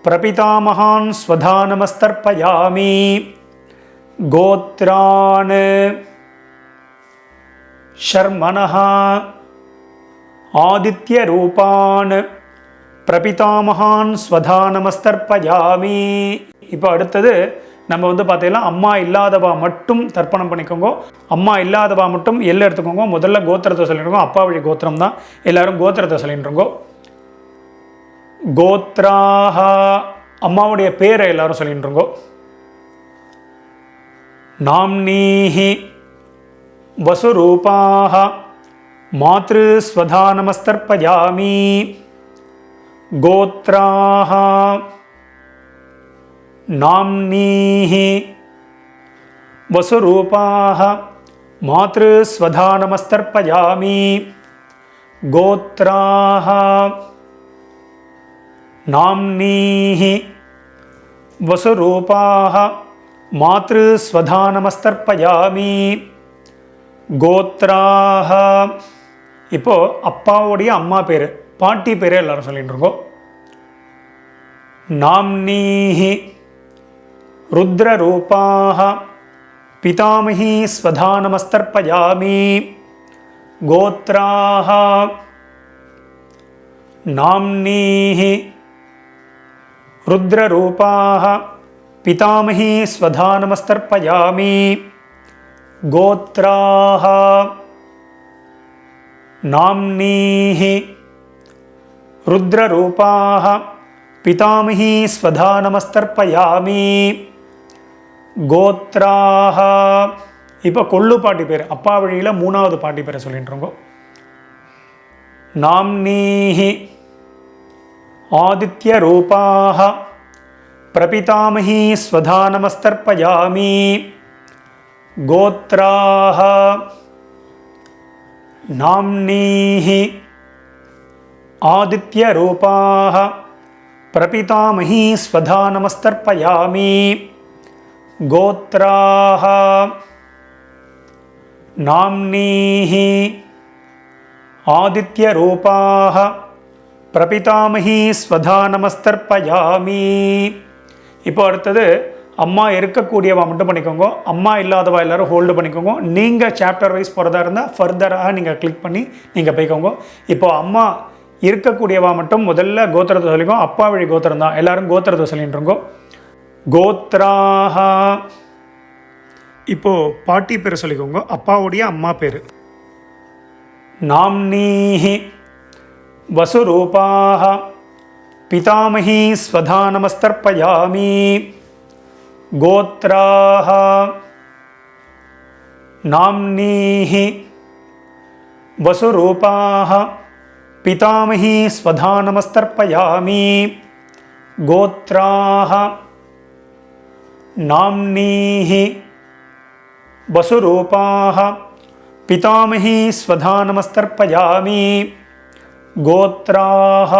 பிரபிதாமகான் ஸ்வதானமஸ்தர்ப்பயாமி. கோத்ரான் ஷர்மணः ஆதித்ய ரூபான் பிரபிதாமகான் ஸ்வதானமஸ்தர்ப்பயாமி. இப்போ அடுத்தது நம்ம பார்த்தீங்கன்னா அம்மா இல்லாதவா மட்டும் தர்ப்பணம் பண்ணிக்கோங்க. அம்மா இல்லாதவா மட்டும் எல்லாம் எடுத்துக்கோங்க. முதல்ல கோத்திரத்தை சொல்லிட்டுருக்கோம். அப்பா வழி கோத்திரம் தான். எல்லாரும் கோத்திரத்தை சொல்லிட்டுருங்கோ. கோத்ராஹ அம்மாவுடைய பேரை எல்லாரும் சொல்லிட்டுருங்கோ. நாம்னீஹி வசுரூபாஹ மாத்ரு ஸ்வதானமஸ்தர்ப்பயாமி. கோத்ராஹ நாம்னீஹி வசுரூபாஹ மாத்ரு ஸ்வதானமஸ்தர்ப்பயாமி. கோத்ராஹ நாம்னீஹி வசுரூபாஹ மாத்ரு ஸ்வதானமஸ்தர்ப்பயாமி. கோத்ராஹ இப்போ அப்பாவுடைய அம்மா பேர், பாட்டி பேர் எல்லாரும் சொல்லிட்டு இருக்கோம். நாம்னீஹி ருத்ரரூபாஹ பிதாமஹி ஸ்வதானமஸ்தர்ப்பயாமி. கோத்ராஹ நாம்னீஹி ருத்ரரூபாஹ பிதாமஹி ஸ்வதானமஸ்தர்ப்பயாமி. கோத்ராஹ நாம்னீஹி ருத்ரரூபாஹ பிதாமஹி ஸ்வதானமஸ்தர்ப்பயாமி. கோத்ராஹ இப்போ கொள்ளு பாட்டி பேர், அப்பா வழியில் 3வது பாட்டி பேரை சொல்லிட்டு இருக்கோம். நாம்னீஹி ஆதித்ய ரூபாஹ பிரபிதாமஹி ஸ்வதானமஸ்தர்ப்பயாமி. கோத்ராஹ நாம்னீஹி ஆதித்ய ரூபாஹ பிரபிதாமஹி ஸ்வதானமஸ்தர்ப்பயாமி. கோத்ராஹ நாம்னீஹி ஆதித்ய ரூபாஹ பிரபிதாமஹி ஸ்வதானமஸ்தர்ப்பயாமி. இப்போ அடுத்தது அம்மா இருக்கக்கூடியவா மட்டும் பண்ணிக்கோங்க. அம்மா இல்லாதவா எல்லாரும் ஹோல்டு பண்ணிக்கோங்க. நீங்கள் சாப்டர் வைஸ் போகிறதா இருந்தால் ஃபர்தராக நீங்கள் கிளிக் பண்ணி நீங்கள் போய்க்கோங்க. இப்போ அம்மா இருக்கக்கூடியவா மட்டும் முதல்ல கோத்திரத்தை சொல்லிக்கோங்க. அப்பா வழி கோத்திரம் தான். எல்லாரும் கோத்திரத்தை சொல்லிட்டுருங்கோ. கோத்ராஹ இப்போது பாட்டி பேர் சொல்லிக்கோங்க. அப்பாவுடைய அம்மா பேர். நாம்னீஹி வசுரூபாஹ பிதாமஹி ஸ்வதானமஸ்தர்ப்பயாமி. கோத்ராஹ நாம்னீஹி வசுரூபாஹ பிதாமஹி ஸ்வதானமஸ்தர்ப்பயாமி. கோத்ராஹ நாம்னீஹி வசுரூபாஹ பிதாமஹி ஸ்வதானமஸ்தர்ப்பயாமி. கோத்ராஹ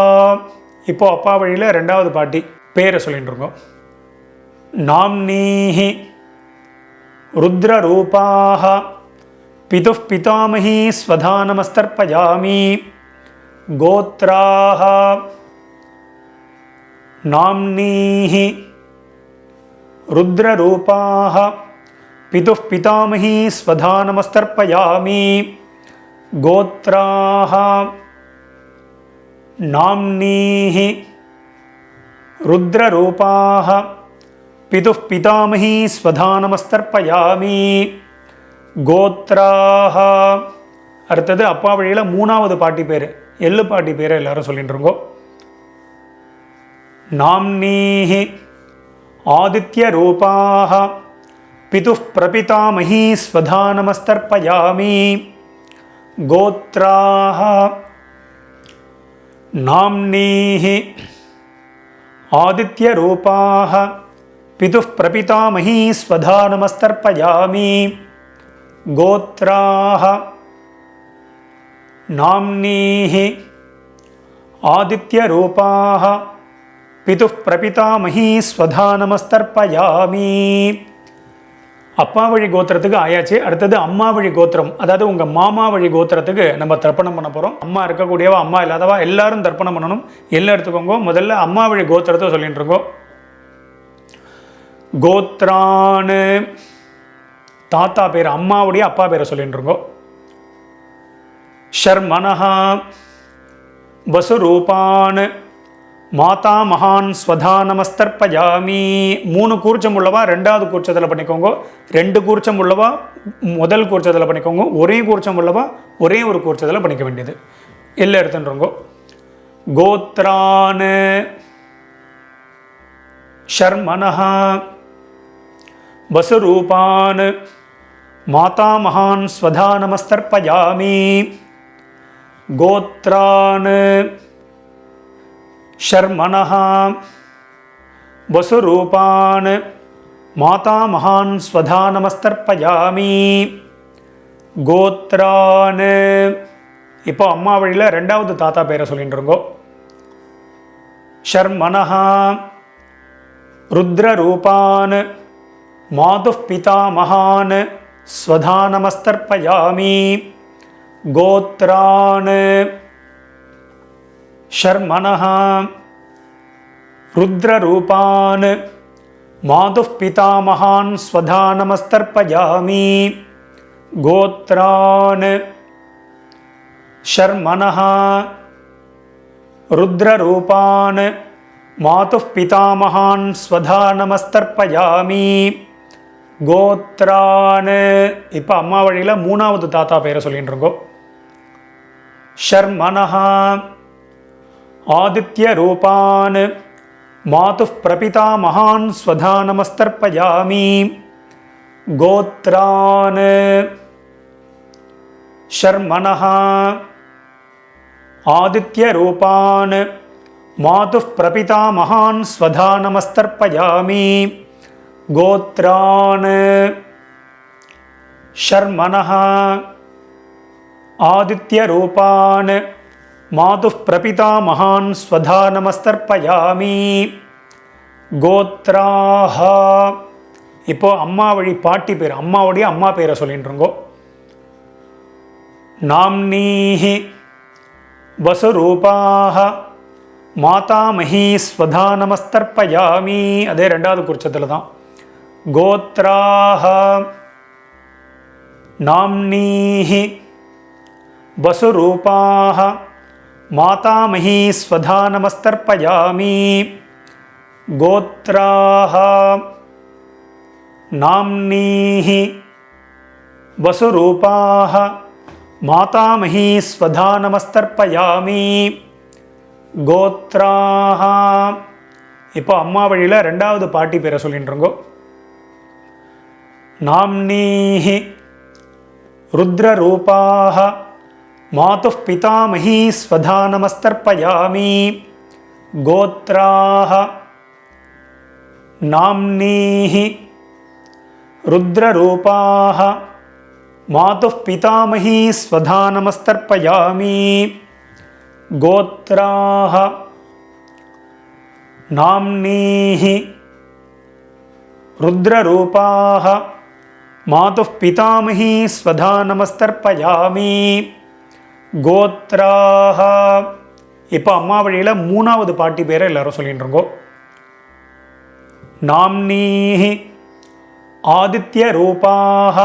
இப்போ அப்பா வழியில் 2வது பாட்டி பேரை சொல்லிட்டு இருக்கோம். நாம்னீஹி ருத்ரரூபாஹ பிதுः பிதாமஹி ஸ்வதானமஸ்தர்ப்பயாமி. கோத்ராஹ நாம்னீஹி ருத்ரரூபாஹ பிதுः பிதாமஹி ஸ்வதானமஸ்தர்ப்பயாமி. கோத்ராஹ நாம்னீஹி ருத்ரரூபாः பிதுः பிதாமகி ஸ்வதா நமஸ்தர்ப்பயாமி கோத்ராः. அடுத்தது அப்பா வழியில் மூணாவது பாட்டி பேர், எள்ளு பாட்டி பேரை எல்லாரும் சொல்லிட்டு இருக்கோம். நாம்னீஹி ஆதித்ய ரூபாः பிதுः பிரபிதாமகி ஸ்வதா நமஸ்தர்ப்பயாமி கோத்ராः. நாம்னீஹி ஆதித்ய ரூபாः பிதுः பிரபிதாமகி ஸ்வதா நமஸ்தர்ப்பயாமி கோத்ராः. நாம்னீஹி ஆதித்ய ரூபாः பிதுः பிரபிதாமகி ஸ்வதா நமஸ்தர்ப்பயாமி. அப்பா வழி கோத்திரத்துக்கு ஆயாச்சு. அடுத்தது அம்மா வழி கோத்திரம், அதாவது உங்கள் மாமா வழி கோத்திரத்துக்கு நம்ம தர்ப்பணம் பண்ண போகிறோம். அம்மா இருக்கக்கூடியவா அம்மா இல்லாதவா எல்லாரும் தர்ப்பணம் பண்ணணும். எல்லாம் எடுத்துக்கோங்க. முதல்ல அம்மா வழி கோத்திரத்தை சொல்லிட்டு இருக்கோம். கோத்ரான் தாத்தா பேர், அம்மாவுடைய அப்பா பேரை சொல்லிட்டு இருக்கோம். ஷர்மனஹா வசுரூபான் மாதா மகான் ஸ்வதா நமஸ்தர்ப்பயாமி. 3 கூர்ச்சம் உள்ளவா ரெண்டாவது கூர்ச்சத்தில் பண்ணிக்கோங்க. 2 கூர்ச்சம் உள்ளவா முதல் கூர்ச்சத்தில் பண்ணிக்கோங்க. ஒரே கூர்ச்சம் உள்ளவா ஒரே ஒரு கூர்ச்சத்தில் பண்ணிக்க வேண்டியது. எல்லாம் எடுத்துன்றோங்க. கோத்ரான் ஷர்மனஹா வசுரூபான் மாதா மகான் ஸ்வதா நமஸ்தர்ப்பயாமி கோத்ரான் ஷர்மனஹா வசுரூபான் மாதா மகான் ஸ்வதா நமஸ்தர்ப்பயாமி கோத்ரான். இப்போ அம்மா வழியில் ரெண்டாவது தாத்தா பேரை சொல்லிட்டு இருக்கோ. ஷர்மனஹா ருத்ரரூபான் மாதுः பிதா மகான் ஸ்வதா நமஸ்தர்ப்பயாமி கோத்ரான். ஷர்மனஹா ருத்ரரூபான் மாதுः பிதா மகான் ஸ்வதா நமஸ்தர்ப்பயாமி கோத்ரான். ஷர்மனஹா ருத்ரரூபான் மாதுः பிதா மகான் ஸ்வதா நமஸ்தர்ப்பயாமி கோத்ரான். இப்போ அம்மா வழியில் மூணாவது தாத்தா பேரை சொல்லிட்டு இருக்கோம். ஷர்மனஹா ஆதித்ய ரூபான் மாதுः பிரபிதா மகான் ஸ்வதா நமஸ்தர்ப்பயாமி கோத்ரான். ஷர்மனஹா ஆதித்ய ரூபான் மாதுः பிரபிதா மகான் ஸ்வதா நமஸ்தர்ப்பயாமி கோத்ரான். ஷர்மனஹா ஆதித்ய ரூபான் மாதுः பிரபிதா மகான் ஸ்வதா நமஸ்தர்ப்பயாமி கோத்ராஹ. இப்போ அம்மா வழி பாட்டி பேர், அம்மாவுடைய அம்மா பேரை சொல்லிட்டு இருக்கோ. நாம்னீஹி வசுரூபாः மாதாமஹி ஸ்வதா நமஸ்தர்ப்பயாமி. அதே ரெண்டாவது குறிச்சத்தில் தான். கோத்ராஹ நாம்னீஹி வசுரூபாः மாதாமஹி ஸ்வதா நமஸ்தர்ப்பயாமி கோத்ராஹ. நாம்னீஹி வசுரூபாः மாதாமஹி ஸ்வதா நமஸ்தர்ப்பயாமி கோத்ராஹ. இப்போ அம்மா வழியில் ரெண்டாவது பாட்டி பேரை சொல்லிட்டு இருக்கோம். நாம்னீஹி ருத்ரரூபாः மாதுः பிதாமஹி ஸ்வதா நமஸ்தர்ப்பயாமி கோத்ராஹ. நாம்னீஹி ருத்ரரூபாः மாதுः பிதாமஹி ஸ்வதா நமஸ்தர்ப்பயாமி கோத்ராஹ. நாம்னீஹி ருத்ரரூபாः மாதுः பிதாமஹி ஸ்வதா நமஸ்தர்ப்பயாமி கோத்ராஹ. இப்போ அம்மா வழியில் மூணாவது பாட்டி பேரை எல்லாரும் சொல்லிட்டு இருக்கோம். நாம்னீஹி ஆதித்ய ரூபாः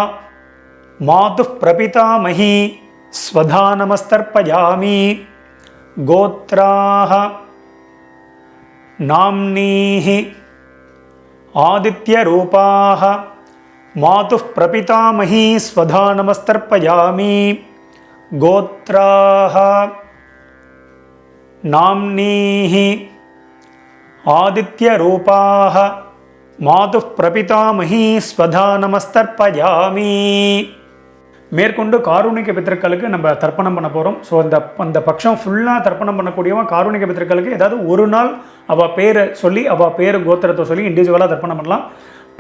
மாதுः பிரபிதாமஹி ஸ்வதா நமஸ்தர்ப்பயாமி கோத்ராஹ நாம்னீஹி ஆதித்யரூபாஹ மாதுः பிரபிதாமஹி ஸ்வதா நமஸ்தர்ப்பயாமி. கோத்ராஹ நாம்னீஹி ஆதித்யரூபாஹ மாதுः பிரபிதாமஹி ஸ்வதா நமஸ்தர்ப்பயாமி. மேற்கொண்டு காருணிக பித்திருக்களுக்கு நம்ம தர்ப்பணம் பண்ண போகிறோம். ஸோ அந்த பட்சம் ஃபுல்லாக தர்ப்பணம் பண்ணக்கூடியவன் காருணிக பித்திருக்களுக்கு ஏதாவது ஒரு நாள் அவள் பேரை சொல்லி அவள் பேர் கோத்திரத்தை சொல்லி இண்டிவிஜுவலாக தர்ப்பணம் பண்ணலாம்.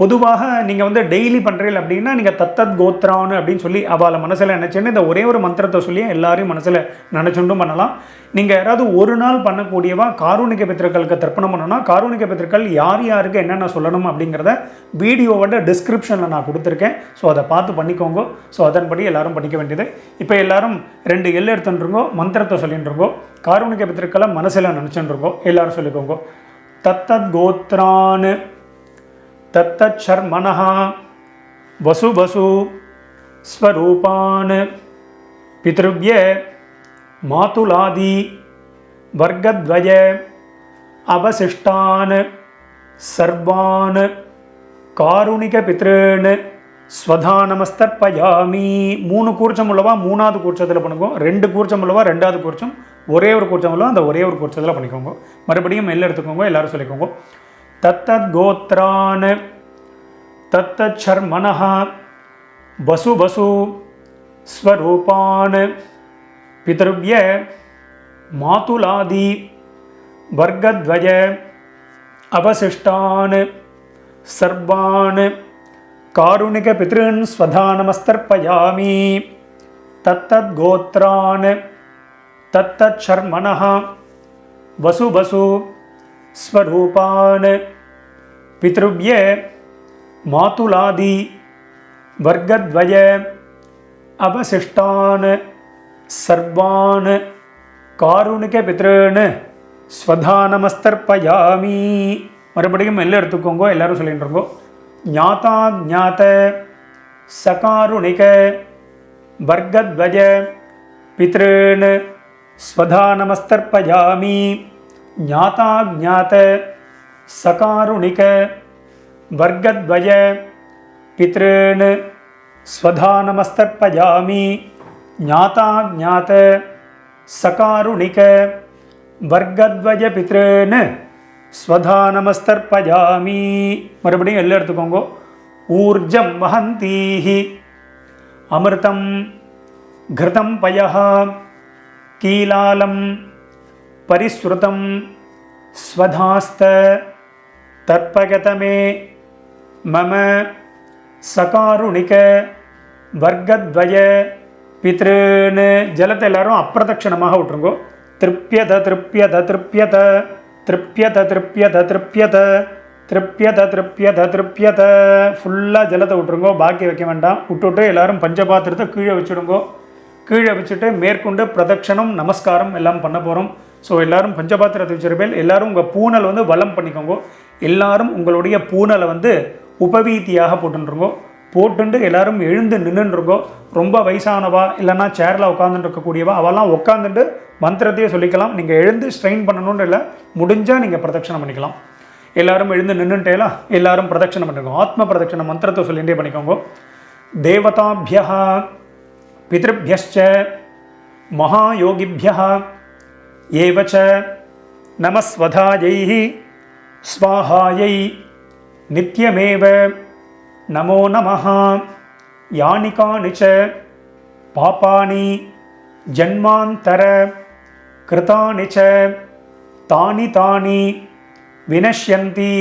பொதுவாக நீங்கள் வந்து டெய்லி பண்ணுறீங்க அப்படின்னா நீங்கள் தத்தத் கோத்ரான்னு அப்படின்னு சொல்லி அவளை மனசில் நினச்சின்னு இந்த ஒரே ஒரு மந்திரத்தை சொல்லி எல்லாரையும் மனசில் நினச்சுண்டும் பண்ணலாம். நீங்கள் யாராவது ஒரு நாள் பண்ணக்கூடியவா காருணிக பித்திருக்களுக்கு தர்ப்பணம் பண்ணணும்னா காருணிக பித்திருக்கள் யார் யாருக்கு என்னென்ன சொல்லணும் அப்படிங்கிறத வீடியோவோட டிஸ்கிரிப்ஷனில் நான் கொடுத்துருக்கேன். ஸோ அதை பார்த்து பண்ணிக்கோங்க. ஸோ அதன்படி எல்லாரும் பண்ணிக்க வேண்டியது. இப்போ எல்லாரும் 2 எல் எடுத்துட்டுருங்கோ, மந்திரத்தை சொல்லிட்டுருங்கோ, காருணிக பித்திருக்களை மனசில் நினச்சுட்டுருங்கோ. எல்லாரும் சொல்லிக்கோங்க. தத்தத் கோத்ரான்னு தத்தத் சர்மணஹ வசு வசு ஸ்வரூபான் பித்ருவ்ய மாதுலாதி வர்க்கத்வய அவசிஷ்டான் சர்வான் காருணிக பித்ருன் ஸ்வதா நமஸ்தர்ப்பயாமி. 3 கூர்ச்சம் உள்ளவா 3வது கூர்ச்சத்தில் பண்ணுங்க. 2 கூர்ச்சம் உள்ளவா 2வது கூர்ச்சம், ஒரே ஒரு கூர்ச்சம் உள்ளவா அந்த ஒரே ஒரு கூர்ச்சத்தில் பண்ணிக்கோங்க. மறுபடியும் எல்லாம் எடுத்துக்கோங்க. எல்லாரும் சொல்லிக்கோங்க. தத்தத் கோத்ரான் தத்தத் சர்மணஹ வசு வசு ஸ்வரூபான் பித்ருவ்ய மாதுலாதி வர்க்கத்வய அவசிஷ்டான் சர்வான் காருணிக பித்ருன் ஸ்வதா நமஸ்தர்ப்பயாமி. தத்தத் கோத்ரான் தத்தத் சர்மணஹ வசு வசு ஸ்வரூபான் பித்ருவ்ய மாதுலாதி வர்க்கத்வய அவசிஷ்டான் சர்வான் காருணிக பித்ருன் ஸ்வதா நமஸ்தர்ப்பயாமி. மறுபடியும் எல்லாம் எடுத்துக்கோங்க. எல்லாரும் சொல்லிட்டுருங்கோ. ஞாதா ஞாத சகாருணிக வர்க்கத்வய பித்ருன் ஸ்வதா நமஸ்தர்ப்பயாமி. ஞாதா ஞாத சகாருணிக வர்க்கத்வய பித்ருன் ஸ்வதா நமஸ்தர்ப்பயாமி. ஞாதா ஞாத சகாருணிக வர்க்கத்வய பித்ருன் ஸ்வதா நமஸ்தர்ப்பயாமி. மறுபடியும் எல்லாம் எடுத்துக்கோங்க. ஊர்ஜம் வஹந்தீஹி அமிர்தம் கிருதம் பயஹ கீலாலம் பரிஸ்ருதம் ஸ்வதாஸ்த தர்ப்பகதமே மம சகாருணிக வர்க்கத்வய பித்ருன். ஜலத்தை எல்லாரும் அப்பிரதட்சணமாக விட்டுருங்கோ. திருப்யத திருப்யத திருப்யத திருப்யத திருப்யத திருப்யத திருப்யத திருப்யத திருப்யத. ஃபுல்லாக ஜலத்தை விட்டுருங்கோ. பாக்கி வைக்க வேண்டாம். விட்டுவிட்டு எல்லாரும் பஞ்சபாத்திரத்தை கீழே வச்சுடுங்கோ. கீழே வச்சுட்டு மேற்கொண்டு பிரதட்சணம் நமஸ்காரம் எல்லாம் பண்ண போகிறோம். ஸோ எல்லோரும் பஞ்சபாத்திரத்தை வச்சிருப்பேன். எல்லோரும் உங்கள் பூனல் வந்து வலம் பண்ணிக்கோங்க. எல்லாரும் உங்களுடைய பூனலை வந்து உபவீதியாக போட்டுருங்கோ. போட்டுண்டு எல்லாரும் எழுந்து நின்றுருங்கோ. ரொம்ப வயசானவா இல்லைன்னா சேரில் உட்காந்துட்டு இருக்கக்கூடியவா அவெல்லாம் உட்காந்துட்டு மந்திரத்தையே சொல்லிக்கலாம். நீங்கள் எழுந்து ஸ்ட்ரெயின் பண்ணணுன்னு இல்லை, முடிஞ்சால் நீங்கள் பிரதட்சணம் பண்ணிக்கலாம். எல்லாரும் எழுந்து நின்றுட்டேலாம் எல்லாரும் பிரதட்சணம் பண்ணிக்கோங்க. ஆத்ம பிரதட்சண மந்திரத்தை சொல்லிகிட்டே பண்ணிக்கோங்க. தேவதாபியः பித்ருभ्यश्च மகாயோகிभ्यः ஏவச்ச நமஸ்வதாயை ஸ்வாஹாயை நித்யமேவ நமோ நமः. யானி கானி ச பாபானி ஜன்மாந்தர கிருதானி ச தானி தானி வினஷ்யந்தி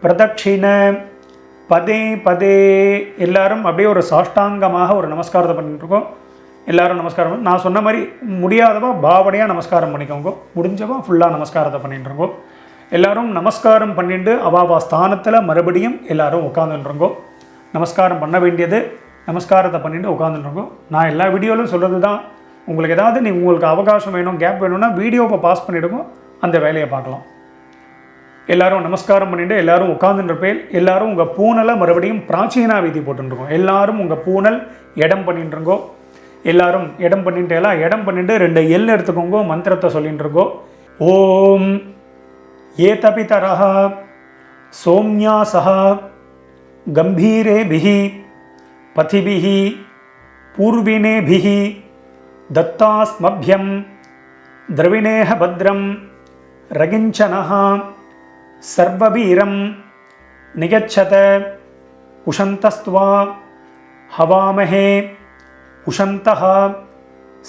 பிரதட்சிண பதே பதே. எல்லாரும் அப்படியே ஒரு சாஷ்டாங்கமாக ஒரு நமஸ்காரத்தை பண்ணிட்டுருக்கோம். எல்லாரும் நமஸ்காரம். நான் சொன்ன மாதிரி முடியாதவா பாவனையாக நமஸ்காரம் பண்ணிக்கோங்க. முடிஞ்சவா ஃபுல்லாக நமஸ்காரத்தை பண்ணிட்டுருங்கோ. எல்லாரும் நமஸ்காரம் பண்ணிட்டு அவாவா ஸ்தானத்தில் மறுபடியும் எல்லாரும் உட்காந்துருங்கோ. நமஸ்காரம் பண்ண வேண்டியது நமஸ்காரத்தை பண்ணிட்டு உட்காந்துருங்கோ. நான் எல்லா வீடியோவிலும் சொல்கிறது தான். உங்களுக்கு ஏதாவது உங்களுக்கு அவகாசம் வேணும், கேப் வேணும்னா வீடியோவை பாஸ் பண்ணிவிடுங்க, அந்த வேலையை பார்க்கலாம். எல்லாரும் நமஸ்காரம் பண்ணிட்டு எல்லாரும் உட்காந்துருப்பேன். எல்லாரும் உங்கள் பூனலை மறுபடியும் பிராச்சீனா வீதி போட்டுருக்கோம். எல்லாரும் உங்கள் பூனல் இடம் பண்ணிட்டுருங்கோ. எல்லாரும் இடம் பண்ணிட்டு எல்லாம் இடம் பண்ணிட்டு 2 எல் எடுத்துக்கோங்க. மந்திரத்தை சொல்லிட்டு இருக்கோம். ஓம் ஏதபிதரஹ சோம்யாசஹ கம்பீரேபிஹி பதிபிஹி பூர்வினேபிஹி தத்தாஸ்மப்யம் द्रविणेह भद्रं रगिञ्चनः सर्ववीरं निगच्छत उशन्तस्त्वा हवामहे उशन्तः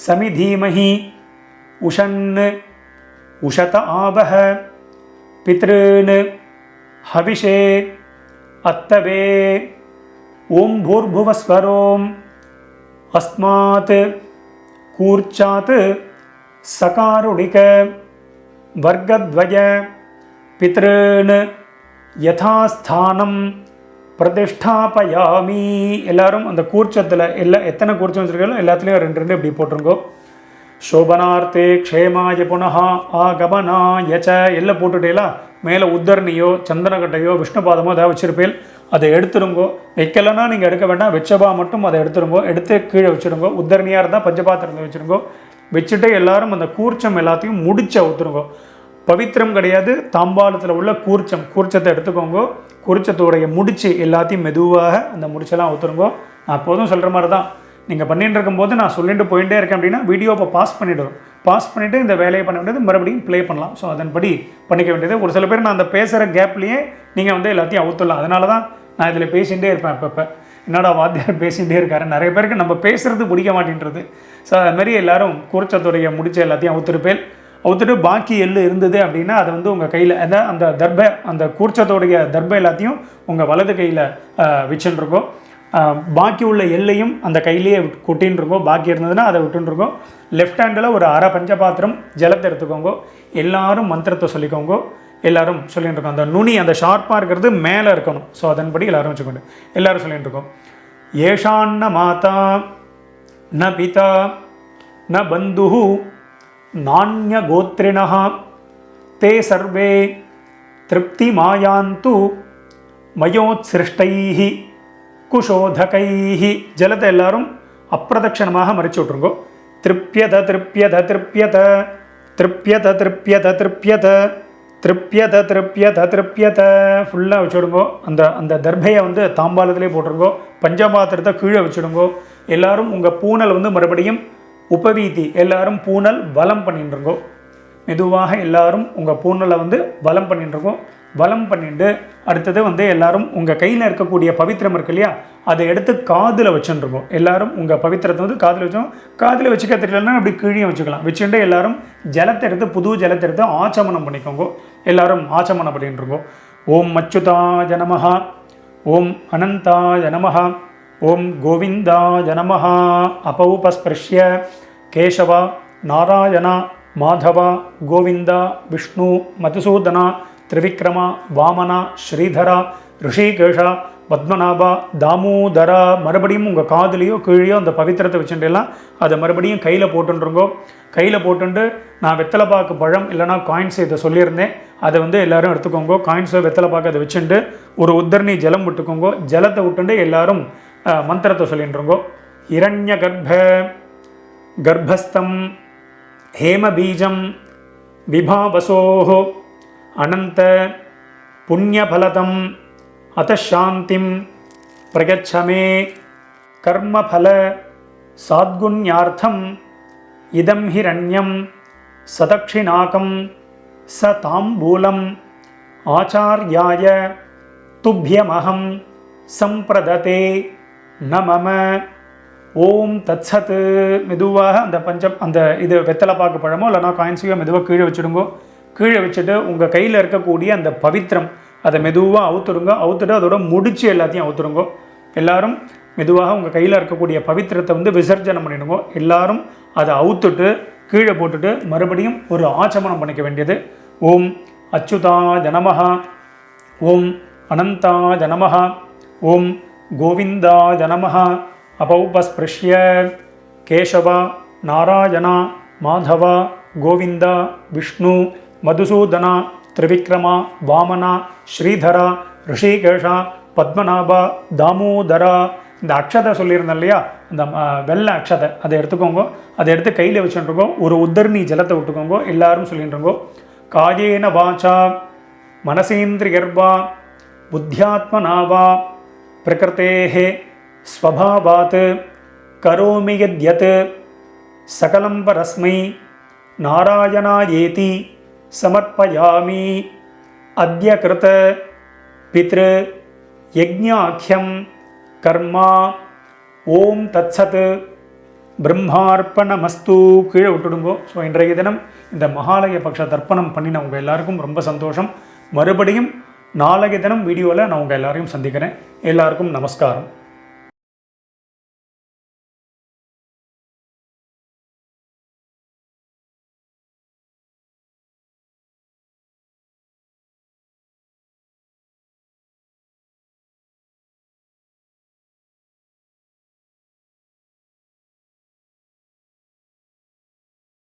समिधीमहि उशन् उशत आवह पितॄन् हविषे अत्तवे ओं भूर्भुवस्वरोम् अस्मात् कूर्चात् सकारुणिक वर्गद्वय पितॄन् यथास्थानं பிரதிஷ்டாபயாமி. எல்லாரும் அந்த கூர்ச்சத்தில் எத்தனை கூர்ச்சம் வச்சுருக்கீங்களோ எல்லாத்துலேயும் 2 இப்படி போட்டுருங்கோ. சோபனார்த்தே க்ஷேமாய புனः ஆகமனாயச்ச எல்லாம் போட்டுட்டேலா. மேலே உத்தரணியோ சந்தனக்கட்டையோ விஷ்ணுபாதமோ ஏதாவது வச்சுருப்பேல் அதை எடுத்துருங்கோ. வைக்கலைன்னா நீங்கள் எடுக்க வேண்டாம். வச்சபா மட்டும் அதை எடுத்துருங்கோ. எடுத்து கீழே வச்சுருங்கோ. உத்தரணியாக இருந்தால் பஞ்சபாத்திரத்தை வச்சுருங்கோ. வச்சுட்டு எல்லாரும் அந்த கூர்ச்சம் எல்லாத்தையும் முடிச்சு ஊற்றுருங்கோ. பவித்திரம் கிடையாது, தாம்பாளத்தில் உள்ள கூர்ச்சத்தை எடுத்துக்கோங்க. கூர்ச்சத்தோடைய முடிச்சு எல்லாத்தையும் மெதுவாக அந்த முடிச்செல்லாம் ஊற்றுருங்கோ. நான் எப்போதும் சொல்கிற மாதிரி தான், நீங்கள் பண்ணிட்டு இருக்கும்போது நான் சொல்லிட்டு போயிட்டே இருக்கேன் அப்படின்னா வீடியோவை பாஸ் பண்ணிவிடுவோம். பாஸ் பண்ணிவிட்டு இந்த வேலையை பண்ண வேண்டியது மறுபடியும் ப்ளே பண்ணலாம். ஸோ அதன்படி பண்ணிக்க வேண்டியது. ஒரு சில பேர் நான் அந்த பேசுகிற கேப்லேயே நீங்கள் வந்து எல்லாத்தையும் ஊற்றலாம். அதனால தான் நான் இதில் பேசிகிட்டே இருப்பேன். அப்பப்போ என்னடா வாத்தியார் பேசிகிட்டே இருக்காரு. நிறைய பேருக்கு நம்ம பேசுகிறது பிடிக்க மாட்டேன்றது. ஸோ அதுமாரி எல்லோரும் கூர்ச்சத்துடைய முடிச்ச எல்லாத்தையும் அவுத்துட்டு பாக்கி எள்ளு இருந்தது அப்படின்னா அதை வந்து உங்கள் கையில் அந்த தர்பை அந்த கூர்ச்சத்தோடைய தர்பை எல்லாத்தையும் உங்கள் வலது கையில் வச்சுருக்கோம். பாக்கி உள்ள எல்லையும் அந்த கையிலேயே கொட்டின்னு இருக்கோம். பாக்கி இருந்ததுன்னா அதை விட்டுருக்கோம். லெஃப்ட் ஹேண்டில் ஒரு அரை பஞ்சபாத்திரம் ஜலத்தை எடுத்துக்கோங்க. எல்லாரும் மந்திரத்தை சொல்லிக்கோங்க. எல்லாரும் சொல்லிட்டு இருக்கோம். அந்த நுனி அந்த ஷார்ப்பாக இருக்கிறது மேலே இருக்கணும். ஸோ அதன்படி எல்லாரும் வச்சுக்கொண்டு எல்லாரும் சொல்லிட்டு இருக்கோம். ஏஷான்ன மாதா ந பிதா ந பந்து நானிய கோத்ரிணः தே சர்வே திருப்தி மாயாந்து மயோத்சிருஷ்டைः குஷோதகைः. ஜலத்தை எல்லாரும் அப்பிரதட்சணமாக மறைச்சு விட்ருங்கோ. திருப்யத திருப்யத திருப்யத திருப்யத திருப்யத திருப்யத திருப்யத திருப்யத திருப்யத ஃபுல்லாக வச்சுடுங்கோ. அந்த தர்பையை வந்து தாம்பாளத்திலே போட்டுருங்கோ. பஞ்சபாத்திரத்தை கீழே வச்சுடுங்கோ. எல்லாரும் உங்கள் பூனல் வந்து மறுபடியும் உபவீதி எல்லாரும் பூனல் வலம் பண்ணிட்டுருங்கோ. மெதுவாக எல்லாரும் உங்கள் பூனலை வந்து வலம் பண்ணிட்டுருங்கோ. வலம் பண்ணிட்டு அடுத்தது வந்து எல்லாரும் உங்கள் கையில் இருக்கக்கூடிய பவித்திரம் இருக்கு இல்லையா, அதை எடுத்து காதில் வச்சுருக்கோம். எல்லாரும் உங்கள் பவித்திரத்தை வந்து காதில் வச்சோம். காதில் வச்சுக்க தெரியலன்னா அப்படி கீழே வச்சுக்கலாம். வச்சுட்டு எல்லாரும் ஜலத்தை எடுத்து புது ஜலத்தை எடுத்து ஆச்சமனம் பண்ணிக்கோங்க. எல்லாரும் ஆச்சமனம் பண்ணிட்டுருக்கோம். ஓம் அச்சுதாய நமஹ, ஓம் அனந்தாய நமஹ, ஓம் கோவிந்தாய நமஹ. அபௌபஸ்பிருஷ்ய கேசவ நாராயண மாதவ கோவிந்த விஷ்ணு மதுசூதன திரிவிக்ரம வாமன ஸ்ரீதர ரிஷிகேஷ பத்மநாபா தாமோதரா. மறுபடியும் உங்கள் காதுலேயோ கீழேயோ அந்த பவித்திரத்தை வச்சுட்டுலாம் அதை மறுபடியும் கையில் போட்டுருங்கோ. கையில் போட்டுட்டு நான் வெத்தலைப்பாக்கு பழம் இல்லைனா காயின்ஸ் இதை சொல்லியிருந்தேன், அதை வந்து எல்லோரும் எடுத்துக்கோங்க. காயின்ஸோ வெத்தலைப்பாக்கு அதை வச்சுட்டு ஒரு உத்தரணி ஜலம் விட்டுக்கோங்க. ஜலத்தை விட்டுட்டு எல்லாரும் மந்திரத்தை சொல்லிட்டுருங்கோ. இரண்ய கர்ப்பஸ்தம் ஹேமபீஜம் விபாவசோஹ அனந்த புண்ணியபலதம் அத்தசாந்திம் பிரகச்சமே கர்மபல சாத்குண்யார்த்தம் இதம் ஹிரண்யம் சதக்ஷிணாகம் ச தாம்பூலம் ஆச்சார்யாய துப்யமஹம் சம்பிரததே நமம. ஓம் தத்சத். மெதுவாக அந்த இது வெத்தலைப்பாக்கு பழமோ இல்லைனா காயின்ஸையோ மெதுவாக கீழே வச்சுடுங்கோ. கீழே வச்சுட்டு உங்கள் கையில் இருக்கக்கூடிய அந்த பவித்திரம் அதை மெதுவாக அவுத்துடுங்க. அவுத்துட்டு அதோட முடிச்சு எல்லாத்தையும் அவுத்துடுங்க. எல்லாரும் மெதுவாக உங்கள் கையில் இருக்கக்கூடிய பவித்திரத்தை வந்து விசர்ஜனம் பண்ணிடுங்க. எல்லாரும் அதை அவுத்துட்டு கீழே போட்டுட்டு மறுபடியும் ஒரு ஆச்சமனம் பண்ணிக்க வேண்டியது. ஓம் அச்சுதாய நமஹ, ஓம் அனந்தாய நமஹ, ஓம் கோவிந்தாய நமஹ. அபௌபஸ்பிருஷ்ய கேசவ நாராயண மாதவ கோவிந்த விஷ்ணு மதுசூதன திரிவிக்ரம வாமன ஸ்ரீதர ரிஷிகேஷ பத்மநாப தாமோதரா. இந்த அக்ஷதை சொல்லியிருந்தேன் இல்லையா, இந்த வெள்ளை அக்ஷதை அதை எடுத்துக்கோங்க. அதை எடுத்து கையில் வச்சுட்டுருக்கோம். ஒரு உத்தரணி ஜலத்தை விட்டுக்கோங்க. எல்லாரும் சொல்லிட்டுருங்கோ, காயேன வாச்சா மனசேந்திரியர்வா புத்தியாத்மனாவா பிரகிருத்தேஹே ஸ்வபாவாத் கரோமி யத்யத் சகலம் பரஸ்மை நாராயணாயேதி சமர்ப்பயாமி அத்ய கிருத பித்ரு யஜ்ஞாக்யம் கர்மா ஓம் தத்சத் பிரம்மார்ப்பணமஸ்து. கீழே விட்டுடுங்கோ. ஸோ இன்றைய தினம் இந்த மகாலய பக்ஷ தர்ப்பணம் பண்ணின உங்கள் எல்லாருக்கும் ரொம்ப சந்தோஷம். மறுபடியும் நாளைய தினம் வீடியோவில் நான் உங்கள் எல்லாரையும் சந்திக்கிறேன். எல்லாருக்கும் நமஸ்காரம்.